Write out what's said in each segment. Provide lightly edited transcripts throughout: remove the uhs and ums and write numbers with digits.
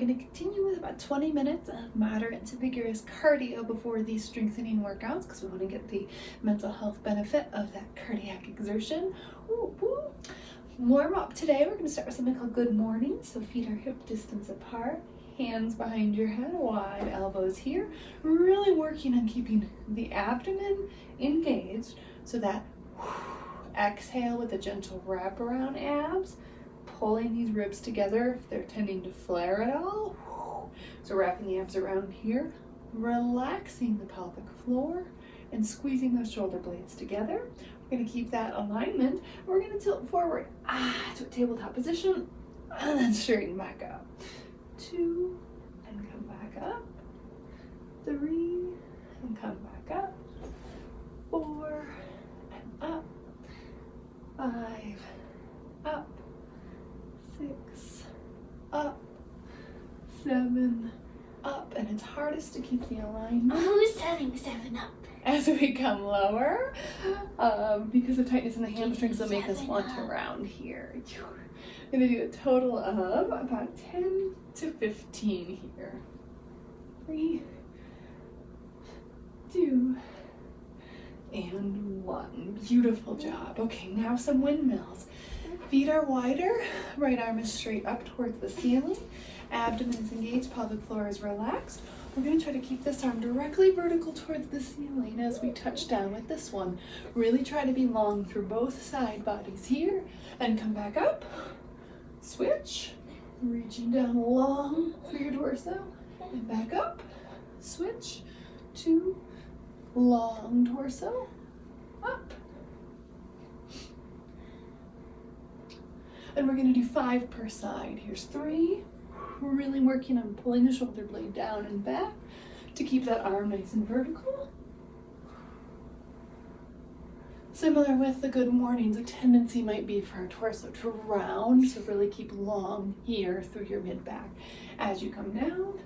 going to continue with about 20 minutes of moderate to vigorous cardio before these strengthening workouts because we want to get the mental health benefit of that cardiac exertion. Ooh, ooh. Warm up today, we're going to start with something called good morning. So feet are hip distance apart, hands behind your head, wide elbows here. Really working on keeping the abdomen engaged so that exhale with a gentle wrap around abs, pulling these ribs together if they're tending to flare at all. So wrapping the abs around here, relaxing the pelvic floor and squeezing those shoulder blades together. We're going to keep that alignment. We're going to tilt forward to a tabletop position and then straighten back up. 2 and come back up. 3 and come back up. 4 and up. 5 up. 6 up. 7 up. And it's hardest to keep the alignment. Who's telling 7 up? As we come lower, because of tightness in the hamstrings will make us want to round here. I'm going to do a total of about 10 to 15 here. 3, 2, and 1. Beautiful job. Okay, now some windmills. Feet are wider, right arm is straight up towards the ceiling, abdomen is engaged, pelvic floor is relaxed. We're going to try to keep this arm directly vertical towards the ceiling as we touch down with this one. Really try to be long through both side bodies here and come back up. Switch, reaching down long through your torso and back up. Switch to long torso, up. And we're going to do 5 per side. Here's 3. We're really working on pulling the shoulder blade down and back to keep that arm nice and vertical. Similar with the good mornings, a tendency might be for our torso to round, so really keep long here through your mid-back as you come down.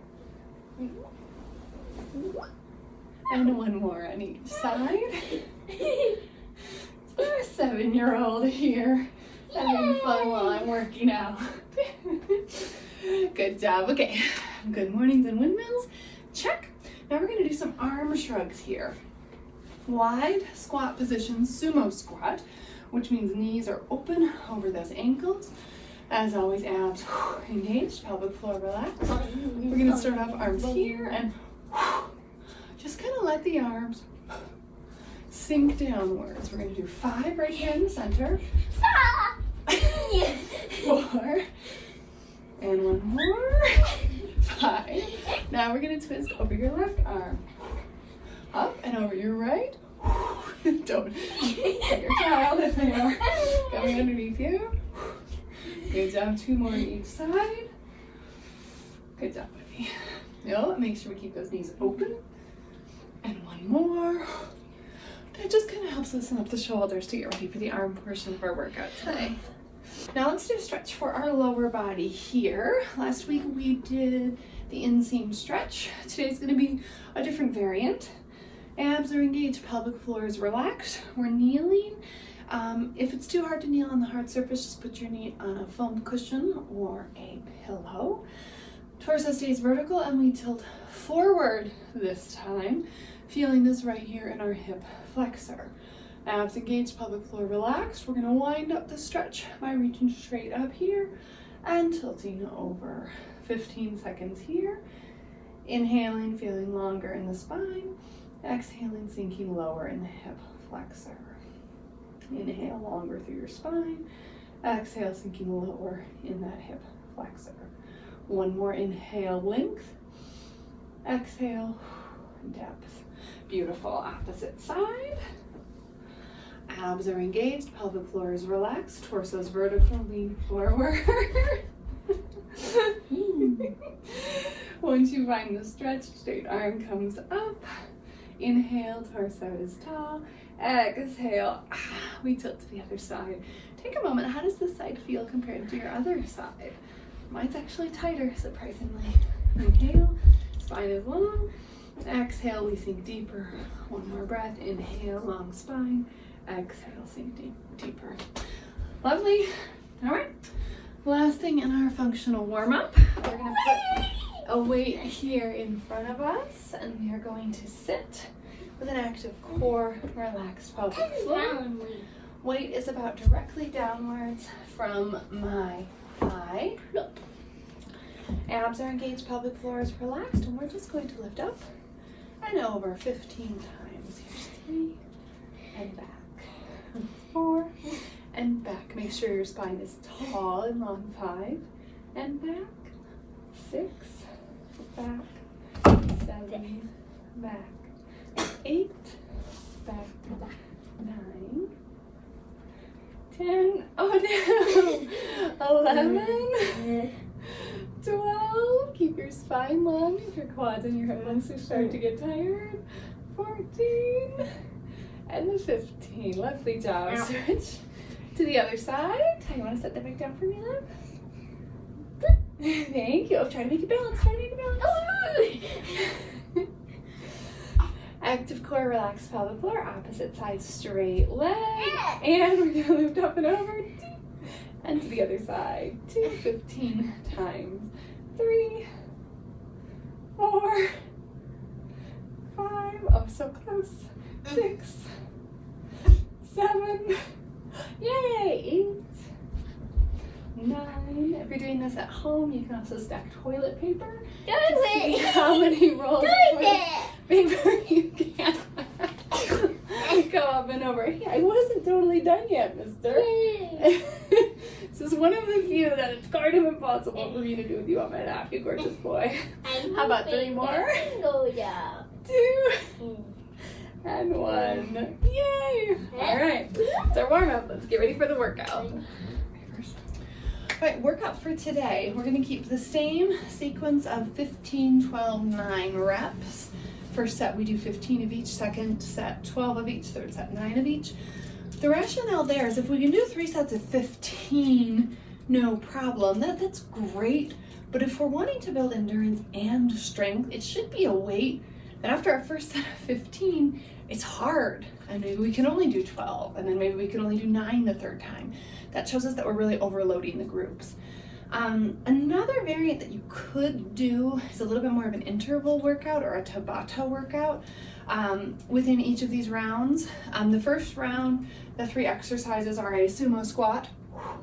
And 1 more on each side. So our 7-year-old here having fun while I'm working out. Good job. Okay, good mornings and windmills. Check. Now we're going to do some arm shrugs here. Wide squat position, sumo squat, which means knees are open over those ankles. As always, abs engaged, pelvic floor relaxed. We're going to start off arms here and just kind of let the arms sink downwards. We're going to do 5 right here in the center. 4. And 1 more. 5. Now we're going to twist over your left arm. Up and over your right. Don't hit your child if they are coming underneath you. Good job. 2 more on each side. Good job, buddy. No, make sure we keep those knees open. And 1 more. That just kind of helps loosen up the shoulders to get ready for the arm portion of our workout today. Now let's do a stretch for our lower body here. Last week we did the Inseam Stretch. Today's going to be a different variant. Abs are engaged, pelvic floor is relaxed. We're kneeling. If it's too hard to kneel on the hard surface, just put your knee on a foam cushion or a pillow. Torso stays vertical and we tilt forward this time, feeling this right here in our hip flexor. Abs engaged, pelvic floor relaxed. We're going to wind up the stretch by reaching straight up here and tilting over. 15 seconds here. Inhaling, feeling longer in the spine. Exhaling, sinking lower in the hip flexor. Inhale longer through your spine. Exhale, sinking lower in that hip flexor. 1 more inhale, length. Exhale, depth. Beautiful. Opposite side. Abs are engaged, pelvic floor is relaxed, torso is vertical, lean forward. Once you find the stretch, straight arm comes up. Inhale, torso is tall. Exhale, we tilt to the other side. Take a moment, how does this side feel compared to your other side? Mine's actually tighter, surprisingly. Inhale, spine is long. Exhale, we sink deeper. 1 more breath, inhale, long spine. Exhale, sink deeper. Lovely. All right, Last thing in our functional warm-up, we're going to put a weight here in front of us, and we are going to sit with an active core, relaxed pelvic floor. Weight is about directly downwards from my thigh. Abs are engaged, pelvic floor is relaxed, and we're just going to lift up and over 15 times. Here's 3, and back. 4, and back. Make sure your spine is tall and long. 5, and back. 6, back. 7, back. 8, back. 9, 10, oh no, 11, 12, keep your spine long if your quads and your hips are starting to get tired, 14, and 15, lovely job. Switch to the other side. You want to set that back down for me, love? Thank you. Try to make it balance, Active core, relaxed pelvic floor, opposite side, straight leg, and we're gonna lift up and over, and to the other side, 2, 15 times, 3, 4, 5, oh so close, 6, 7, yay, 8, 9. If you're doing this at home, you can also stack toilet paper to see how many rolls of toilet paper you can. Go up and over. Hey, I wasn't totally done yet, mister. This is one of the few that it's kind of impossible for me to do with you on my lap, you gorgeous boy. How about 3 more? 2, and 1. Yay! Alright, it's our warm-up. Let's get ready for the workout. Alright, workout for today. We're going to keep the same sequence of 15, 12, 9 reps. First set we do 15 of each, second set 12 of each, third set 9 of each. The rationale there is if we can do 3 sets of 15, no problem. That's great, but if we're wanting to build endurance and strength, it should be a weight that after our first set of 15, it's hard. And maybe we can only do 12, and then maybe we can only do 9 the third time. That shows us that we're really overloading the groups. Another variant that you could do is a little bit more of an interval workout or a Tabata workout within each of these rounds. The first round, the 3 exercises are a sumo squat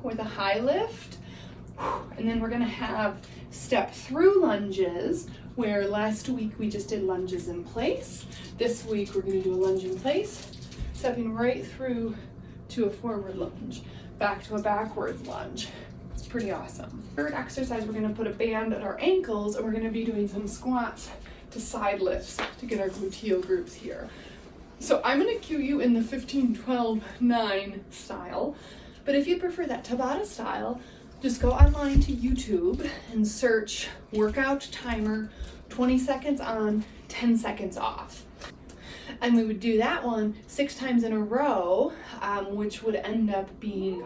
with a high lift, and then we're going to have step through lunges, where last week we just did lunges in place. This week we're going to do a lunge in place, stepping right through to a forward lunge, back to a backwards lunge. It's pretty awesome. Third exercise, we're going to put a band at our ankles, and we're going to be doing some squats to side lifts to get our gluteal groups here. So I'm going to cue you in the 15, 12, 9 style, but if you prefer that Tabata style, just go online to YouTube and search workout timer, 20 seconds on, 10 seconds off. And we would do that one 6 times in a row, which would end up being,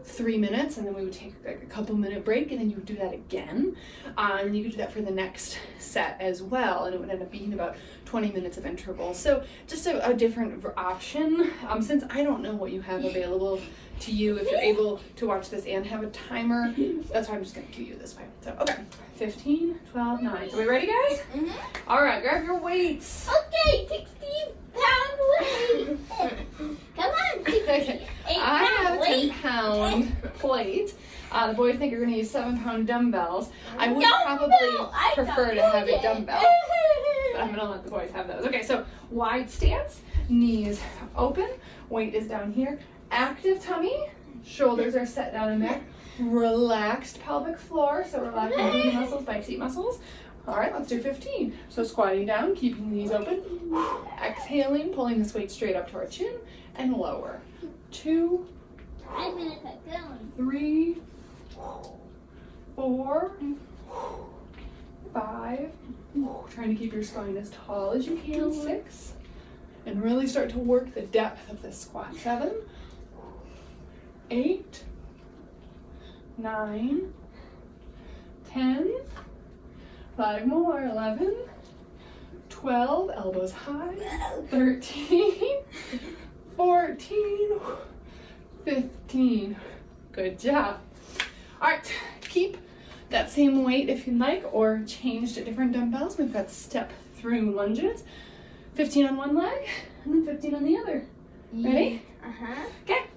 3 minutes, and then we would take like a couple minute break, and then you would do that again. And you could do that for the next set as well, and it would end up being about 20 minutes of intervals. So just a different option. Since I don't know what you have available to you, if you're able to watch this and have a timer, that's why I'm just going to cue you this way. So, okay, 15, 12, 9. So we ready, guys? Mm-hmm. All right, grab your weights. Okay, 16-pound weight. Come on, 16. I have a 10-pound plate. The boys think you're going to use 7-pound dumbbells. I would probably prefer to have a dumbbell, but I'm going to let the boys have those. Okay, so wide stance, knees open, weight is down here. Active tummy, shoulders are set down in there. Relaxed pelvic floor, so relaxed booty muscles, bike seat muscles. All right, let's do 15. So squatting down, keeping the knees open. Exhaling, pulling this weight straight up to our chin and lower. 2, 3, 4, 5. Trying to keep your spine as tall as you can. 6. And really start to work the depth of this squat. 7, 8, 9, 10, 5 more, 11, 12, elbows high, 13, 14, 15. Good job. All right, keep that same weight if you'd like, or change to different dumbbells. We've got step through lunges, 15 on one leg, and then 15 on the other. Ready? Okay, I'm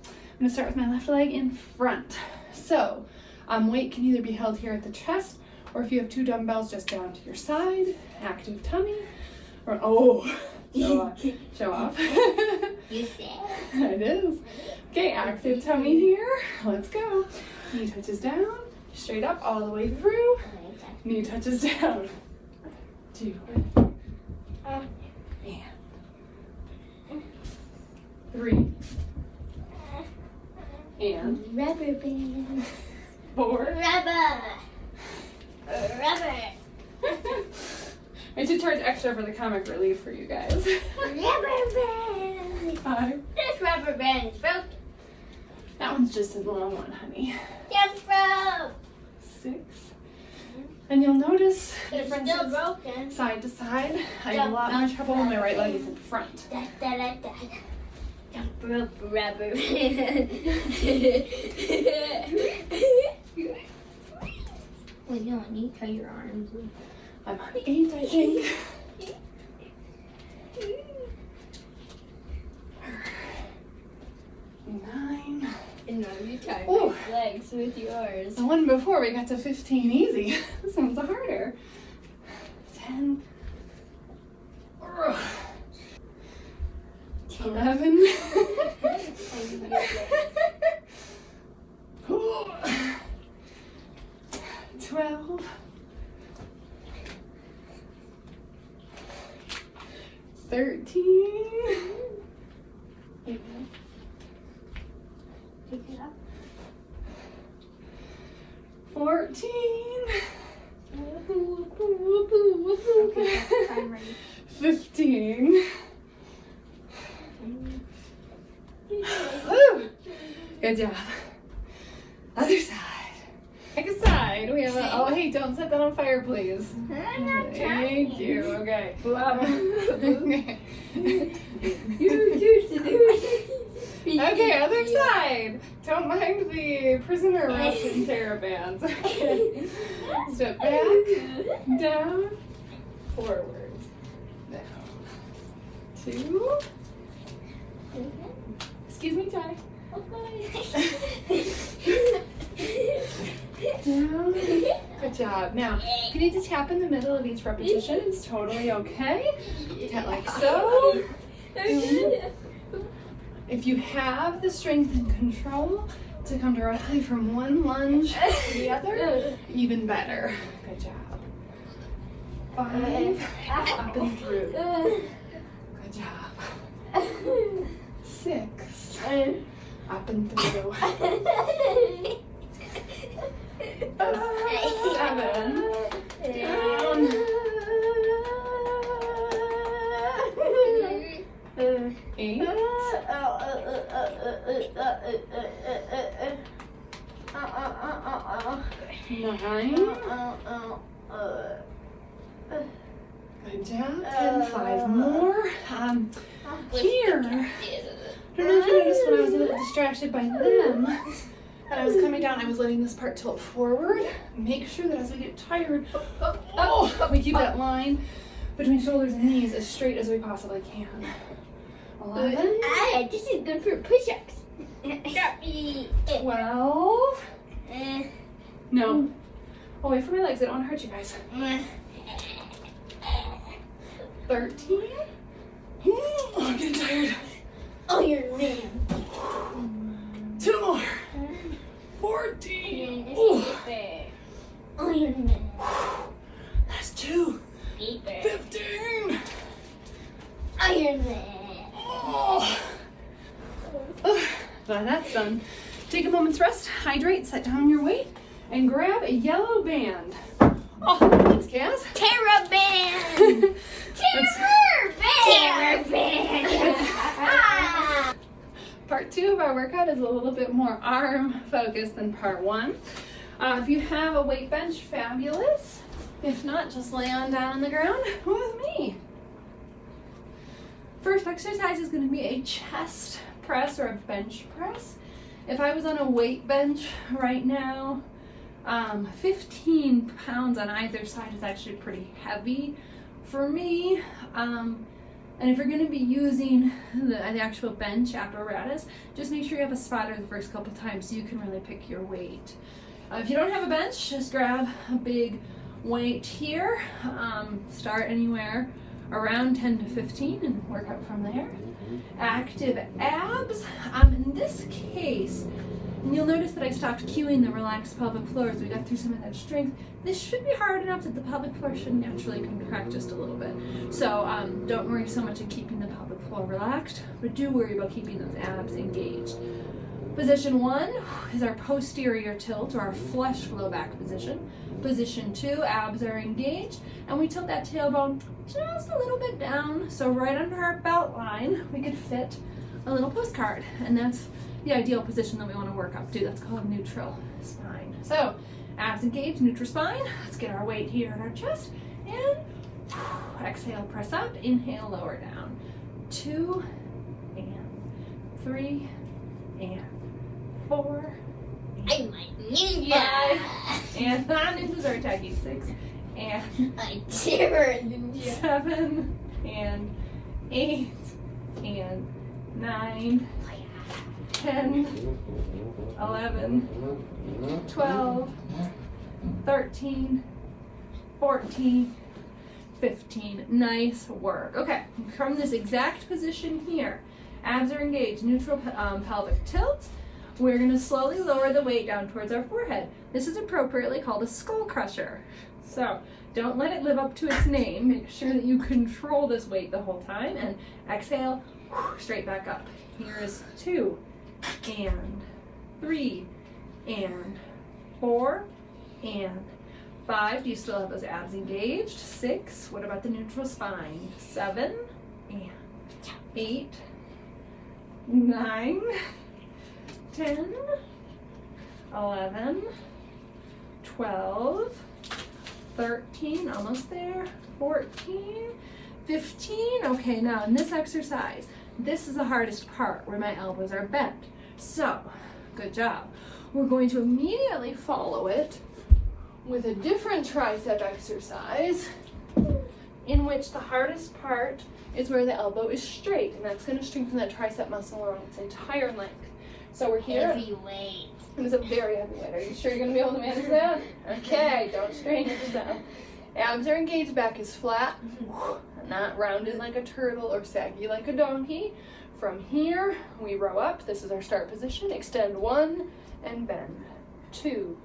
gonna start with my left leg in front. So, weight can either be held here at the chest, or if you have two dumbbells, just down to your side. Active tummy, or show off. You said. It is. Okay, active tummy here. Let's go. Knee touches down, straight up all the way through. Knee touches down. 2. And 3. And Rubber band. 4. Rubber. I should charge extra for the comic relief for you guys. Rubber band. 5. This rubber band is broken. That one's just a long one, honey. Just broke. 6. And you'll notice It's differences still broken. side to side. I have a lot more trouble when my right leg is in front. Da, da, da, da. Jump rope rubber Wait, no, I need to try your arms. I'm on 8, I think. 9. And now you tie Ooh. my legs with yours. The one before we got to 15 easy. This one's harder. 10. 11. 12. 13. Pick it up. 14. Okay, I'm ready. 15. Woo! Good job. Other side. Pick a side. We have a, oh hey, don't set that on fire, please. I'm not Thank trying. you. Okay. Okay, other side. Don't mind the prisoner wrapped in therabands. Okay. Step back, down, forwards, down. 2. Excuse me, Ty. Down. Good job. Now, if you need to tap in the middle of each repetition, it's totally okay. Tap like so. If you have the strength and control to come directly from one lunge to the other, even better. Good job. 5, up and through. Good job. 6, up and through. 7, down. 8, 9. Good job. 10, 5 more. Here. I don't know if you noticed when I was a little distracted by them, and I was coming down, I was letting this part tilt forward. Make sure that as we get tired, we keep that line between shoulders and knees as straight as we possibly can. 11. This is good for push-ups. 12. No. Oh, wait for my legs. I don't want to hurt you guys. 13. I'm getting tired. Oh, you're a man. 2 more. 14. Oh, you're a man. That's 2. 15. Iron Man. Oh. Well, that's done. Take a moment's rest, hydrate, set down your weight, and grab a yellow band. Oh, thanks, Kaz. Theraband. Theraband. Part 2 of our workout is a little bit more arm focused than part 1. If you have a weight bench, fabulous. If not, just lay on down on the ground with me. First exercise is going to be a chest press or a bench press. If I was on a weight bench right now, 15 pounds on either side is actually pretty heavy for me. And if you're going to be using the actual bench apparatus, just make sure you have a spotter the first couple times so you can really pick your weight. If you don't have a bench, just grab a big weight here. Start anywhere around 10 to 15 and work up from there. Active abs. In this case, and you'll notice that I stopped cueing the relaxed pelvic floor as we got through some of that strength. This should be hard enough that the pelvic floor should naturally contract just a little bit. So don't worry so much of keeping the pelvic floor relaxed, but do worry about keeping those abs engaged. Position 1 is our posterior tilt, or our flush low back position. Position 2, abs are engaged, and we tilt that tailbone just a little bit down, so right under our belt line, we could fit a little postcard, and that's the ideal position that we want to work up to. That's called neutral spine. So, abs engaged, neutral spine. Let's get our weight here in our chest, and exhale, press up, inhale, lower down. 2, and 3, and 4, I'm like ninja. 5, and ninjas are attacking. 6, and I terror ninja. 7, and 8, and 9, 10, 11, 12, 13, 14, 15. Nice work. Okay, from this exact position here, abs are engaged, neutral pelvic tilt. We're going to slowly lower the weight down towards our forehead. This is appropriately called a skull crusher. So don't let it live up to its name. Make sure that you control this weight the whole time, and exhale, straight back up. Here is 2, and 3, and 4, and 5. Do you still have those abs engaged? 6. What about the neutral spine? 7, and 8, 9, 10, 11, 12, 13, almost there, 14, 15. Okay, now in this exercise, this is the hardest part where my elbows are bent. So, good job. We're going to immediately follow it with a different tricep exercise in which the hardest part is where the elbow is straight, and that's going to strengthen that tricep muscle along its entire length. So we're here. Heavy weight. It is a very heavy weight. Are you sure you're going to be able to manage that? Okay, don't strain yourself. Abs are engaged, back is flat, not rounded like a turtle or saggy like a donkey. From here, we row up. This is our start position. Extend 1 and bend. 2.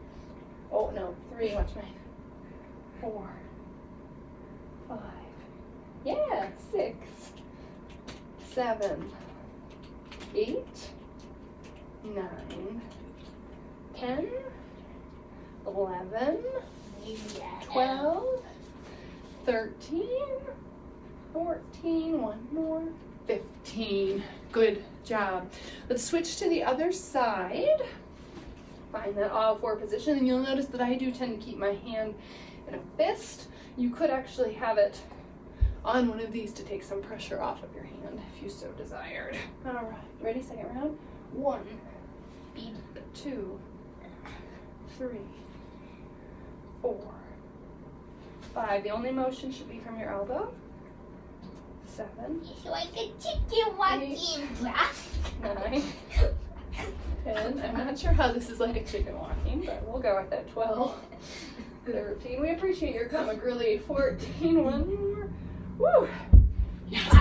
Oh, no, 3. Watch mine. 4. 5. Yeah, 6. 7. 8. 9. 10. 11. 12. 13. 14. One more. 15. Good job. Let's switch to the other side. Find that all 4 position, and you'll notice that I do tend to keep my hand in a fist. You could actually have it on one of these to take some pressure off of your hand if you so desired. All right, ready? Second round. 1, 2, 3, 4, 5. The only motion should be from your elbow. 7. It's like a chicken walking, 9, 10. I'm not sure how this is like a chicken walking, but we'll go with that. 12, 13. We appreciate your comic relief. 14. One more. Woo! Yes.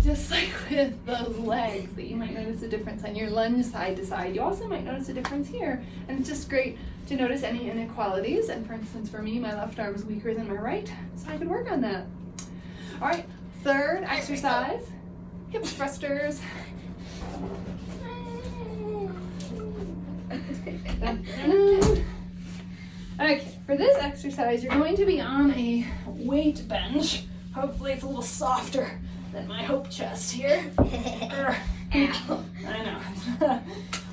Just like with those legs, that you might notice a difference on your lunge side to side. You also might notice a difference here, and it's just great to notice any inequalities. And for instance, for me, my left arm is weaker than my right, so I could work on that. All right, third exercise, hip thrusters. Okay, for this exercise, you're going to be on a weight bench. Hopefully it's a little softer than my hope chest here. Ow. I know.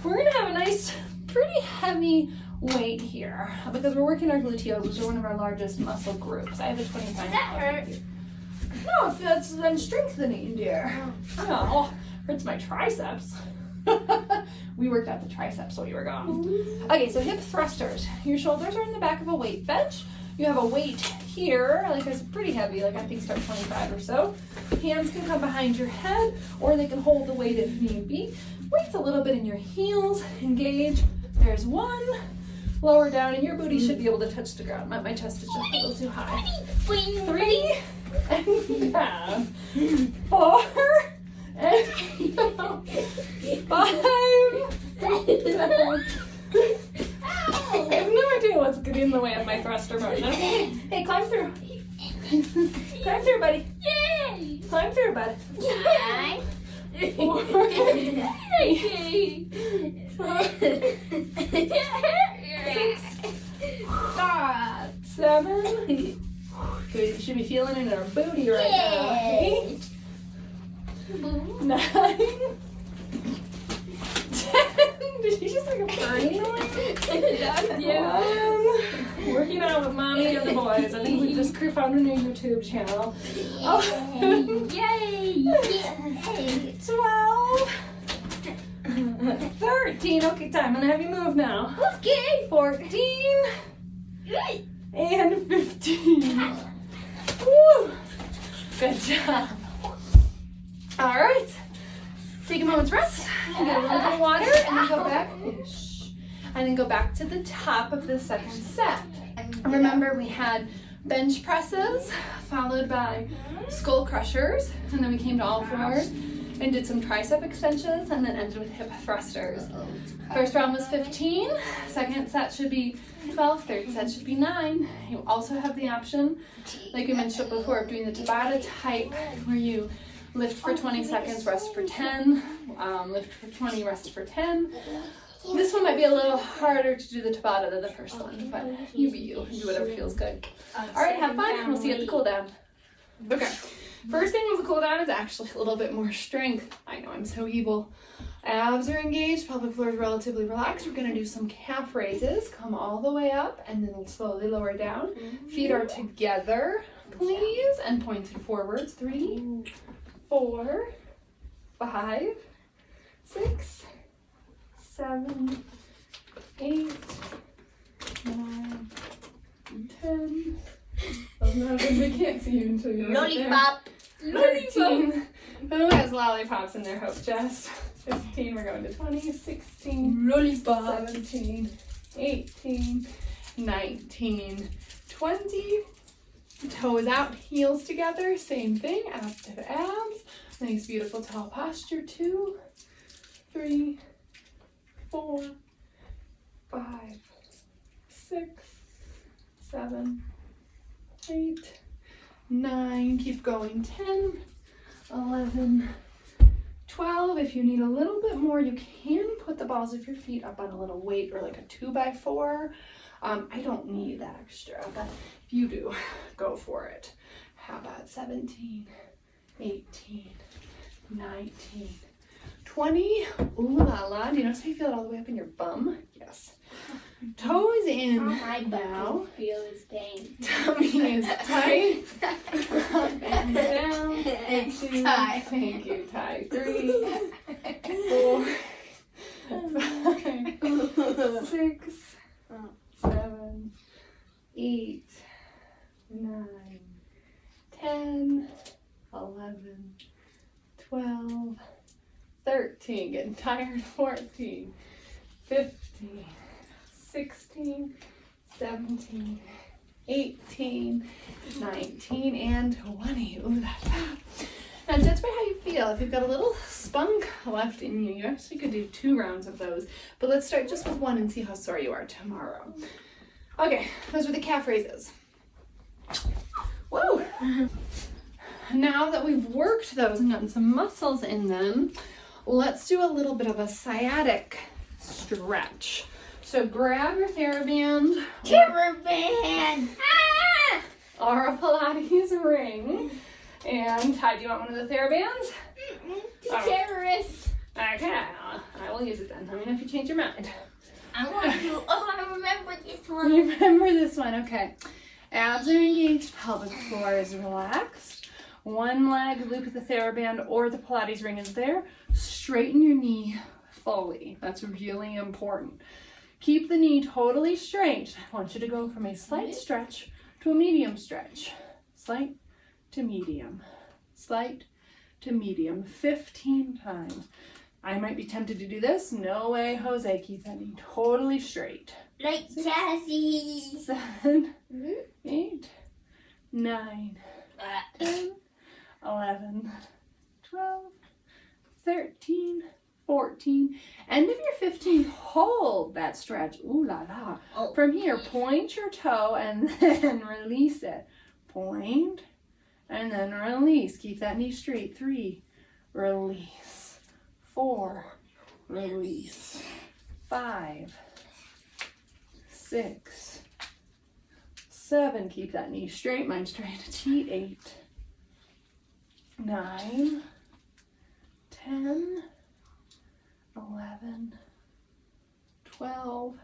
We're gonna have a nice, pretty heavy weight here because we're working our gluteals, which are one of our largest muscle groups. I have a 25 Does that hurt? No, that's I'm strengthening, dear. Oh, hurts my triceps. We worked out the triceps while you were gone. Okay, so hip thrusters. Your shoulders are in the back of a weight bench. You have a weight here, like it's pretty heavy, like I think start 25 or so. Hands can come behind your head, or they can hold the weight if need be. Weight's a little bit in your heels. Engage. There's one. Lower down, and your booty should be able to touch the ground. My chest is just a little too high. 3 and down. 4 and down. 5. I have no idea what's getting in the way of my thruster motion. Okay. Hey, climb through. Climb through, buddy. Yay! Climb through, bud. 4, 6, 7. Good. You should be feeling it in our booty right now. 8, 9, 10. Did you just like a burning noise? Working out with mommy and the boys. I think we just found a new YouTube channel. Yay! 12. 13. Okay, time. I'm gonna have you move now. Okay. 14. And 15. Woo! Good job. All right. Take a moment's rest. Get a little bit of water, and then go back. And then go back to the top of the second set. Remember, we had bench presses, followed by skull crushers, and then we came to all fours and did some tricep extensions, and then ended with hip thrusters. First round was 15. Second set should be 12. Third set should be 9. You also have the option, like we mentioned before, of doing the Tabata type, where you lift for 20 seconds, rest for 10, lift for 20, rest for 10. This one might be a little harder to do the Tabata than the first one, but you be you, do whatever feels good. All right, have fun, and we'll see you at the cool down. Okay, first thing with the cool down is actually a little bit more strength. I know, I'm so evil. Abs are engaged, pelvic floor is relatively relaxed. We're gonna do some calf raises. Come all the way up, and then slowly lower down. Feet are together, please, and pointed forwards. 3, 4, 5, 6, 7, 8, 9, 10. Oh no, they can't see you until you're Lollipop. 13. Who has lollipops in their hope chest? 15. We're going to 20. 16. Lollipop. 17. 18. 19. 20. Toes out, heels together. Same thing. Active abs. Nice, beautiful, tall posture. 2, 3, 4, 5, 6, 7, 8, 9. Keep going. 10, 11, 12. If you need a little bit more, you can put the balls of your feet up on a little weight or like a 2x4. I don't need that extra, but if you do, go for it. How about 17, 18, 19, 20. Ooh la la. Do you notice how you feel it all the way up in your bum? Yes. Toes in. My now. butt feels pain. Tummy is tight. Up and down. It's 2. tight. Thank you, Ty. 3, 4, 5, 6, 7, 8, 9, 10, 11, 12, 13. Getting tired. 14, 15, 16, 17, 18, 19, and 20. Ooh, that's bad. Now, judge by how you feel. If you've got a little spunk left in you, you actually could do 2 rounds of those. But let's start just with 1 and see how sore you are tomorrow. Okay, those were the calf raises. Whoa! Now that we've worked those and gotten some muscles in them, let's do a little bit of a sciatic stretch. So grab your theraband. Theraband. Or a Pilates ring. And Ty, do you want one of the therabands? Terrorists. Okay, I will use it then. Let me know if you change your mind. I want to. Oh, I remember this one. You remember this one? Okay. Abs are engaged, pelvic floor is relaxed. One leg, loop of the theraband or the Pilates ring is there. Straighten your knee fully. That's really important. Keep the knee totally straight. I want you to go from a slight stretch to a medium stretch. Slight to medium. Slight to medium. 15 times. I might be tempted to do this. No way, Jose. Keep that knee totally straight. Like Cassie. 7, 8, 9, 10, 11, 12, 13, 14. End of your 15, hold that stretch. Ooh la la. Oh. From here, point your toe and then release it. Point and then release. Keep that knee straight. 3, release. 4, release. 5, 6, 7, keep that knee straight. Mine's trying to cheat. 8, 9, 10, 11, 12,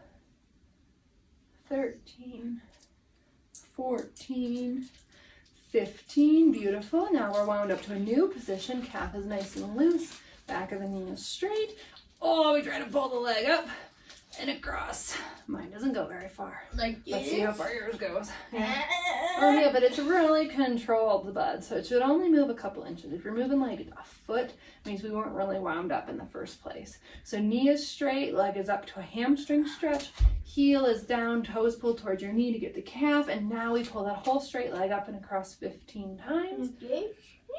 13, 14, 15. Beautiful. Now we're wound up to a new position. Calf is nice and loose. Back of the knee is straight. Oh, we try to pull the leg up and across. Mine doesn't go very far. Like Let's see how far yours goes. Yeah. Oh yeah, but it's really controlled, bud. So it should only move a couple inches. If you're moving like a foot, it means we weren't really wound up in the first place. So knee is straight, leg is up to a hamstring stretch, heel is down, toes pulled towards your knee to get the calf, and now we pull that whole straight leg up and across 15 times. Okay.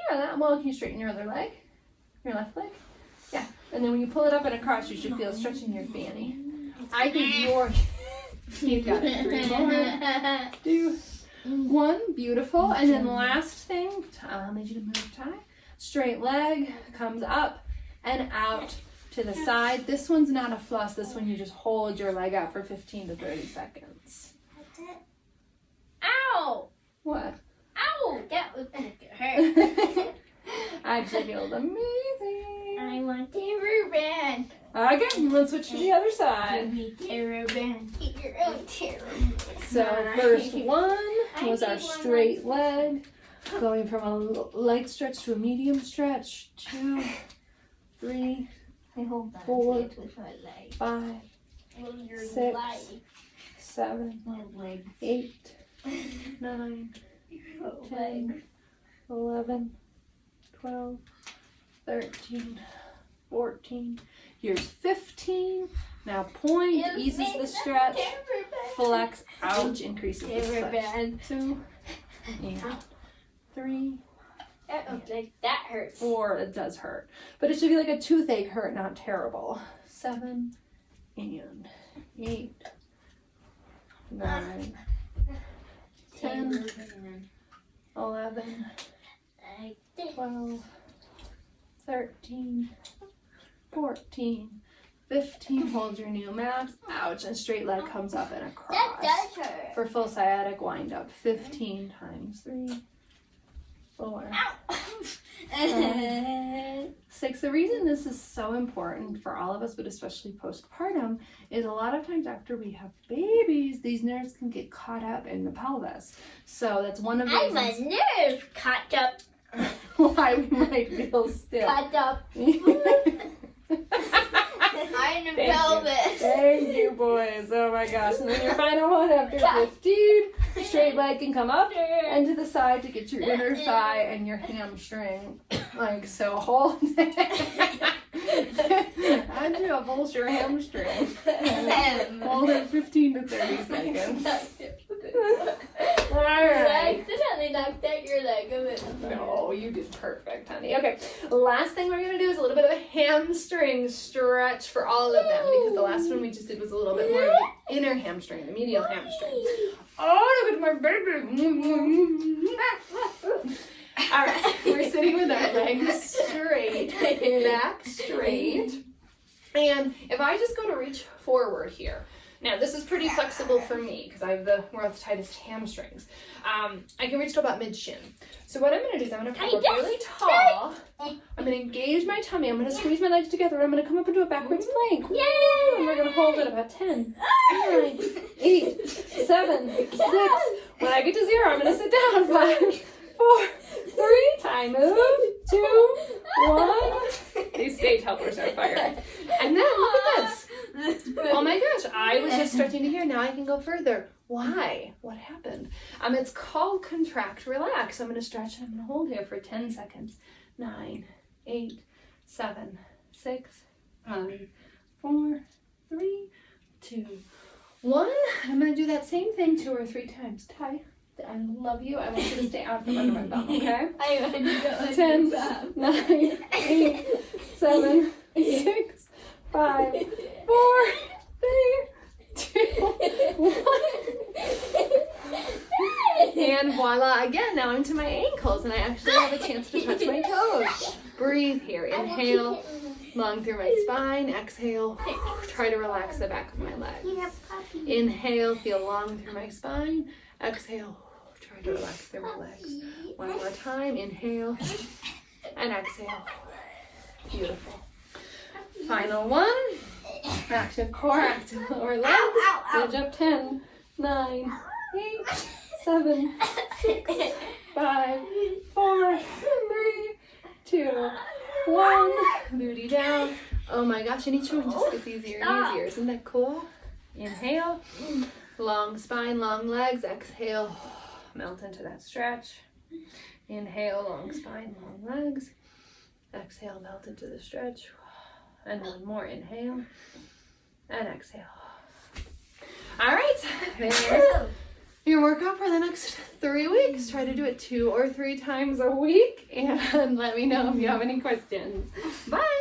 Yeah, that well, can you straighten your other leg? Your left leg? Yeah. And then when you pull it up and across, you should feel stretching your fanny. I think you've got it. 3 more. 2, 1. Beautiful. And then last thing, I need you to move tie. Straight leg comes up and out to the side. This one's not a floss. This one you just hold your leg out for 15 to 30 seconds. That's it. Ow! What? Ow! That was hurt. I actually feel amazing. I want theraband. Okay, let's switch to the other side. Give me theraband. Get your own theraband. So first one was our straight leg, going from a light stretch to a medium stretch. 2, 3, 4, 5, 6, 7, 8, 9, 10, 11, 12, 13, 14. Here's 15. Now point, eases the stretch. Flex, ouch, increases the stretch. 2, and 3, That hurts. 4. It does hurt, but it should be like a toothache hurt, not terrible. 7 and 8, 9, 10, 11, 12, 13, 14, 15. Hold your new max. Ouch. And straight leg comes up and across. That does hurt. For full sciatic wind up. 15 times 3, 4, 5, 6. The reason this is so important for all of us, but especially postpartum, is a lot of times after we have babies, these nerves can get caught up in the pelvis. So that's one of the I'm a nerve caught up. why we might feel stiff. Caught up. I'm the Thank pelvis. Thank you, boys. Oh my gosh. And then your final one after 15, straight leg can come up and to the side to get your inner thigh and your hamstring. Like so. Hold it. How'd you uphold your hamstring? Hold it 15 to 30 seconds. Alright. Accidentally knocked out your leg a bit. No, you did perfect, honey. Okay, last thing we're going to do is a little bit of a hamstring stretch for all of them, because the last one we just did was a little bit more of the inner hamstring, the medial hamstring. Oh, look at my baby. All right, we're sitting with our legs straight, back straight. And if I just go to reach forward here, now this is pretty flexible for me because I have the world's tightest hamstrings. I can reach to about mid-shin. So what I'm going to do is I'm going to come up really tall. I'm going to engage my tummy. I'm going to squeeze my legs together. And I'm going to come up into a backwards plank. Yay! And we're going to hold it about 10, 9, 8, 7, 6. When I get to 0, I'm going to sit down. 5, 4, 3. Time move. 2, 1. These stage helpers are fired. And then stretching to here. Now I can go further. Why? What happened? It's called contract, relax. I'm going to stretch and I'm going to hold here for 10 seconds. 9, 8, 7, 6, 5, 4, 3, 2, 1. I'm going to do that same thing 2 or 3 times. Ty, I love you. I want you to stay out from under my thumb, okay? 10, 9, 8, 7, 6, 5, 4, 3, 2, 1. And voila, again, now I'm to my ankles and I actually have a chance to touch my toes. Breathe here. Inhale, long through my spine. Exhale, try to relax the back of my legs. Inhale, feel long through my spine. Exhale, try to relax through my legs. One more time. Inhale and exhale. Beautiful. Final one. Active core, active lower legs. Bridge up 10, 9, 8, 7, 6, 5, 4, 3, 2, 1. Booty down. Oh my gosh, and each one just gets easier and easier. Isn't that cool? Inhale. Long spine, long legs. Exhale. Melt into that stretch. Inhale, long spine, long legs. Exhale, melt into the stretch. And one more. Inhale. And exhale. All right. There's your workout for the next 3 weeks. Try to do it 2 or 3 times a week. And let me know if you have any questions. Bye.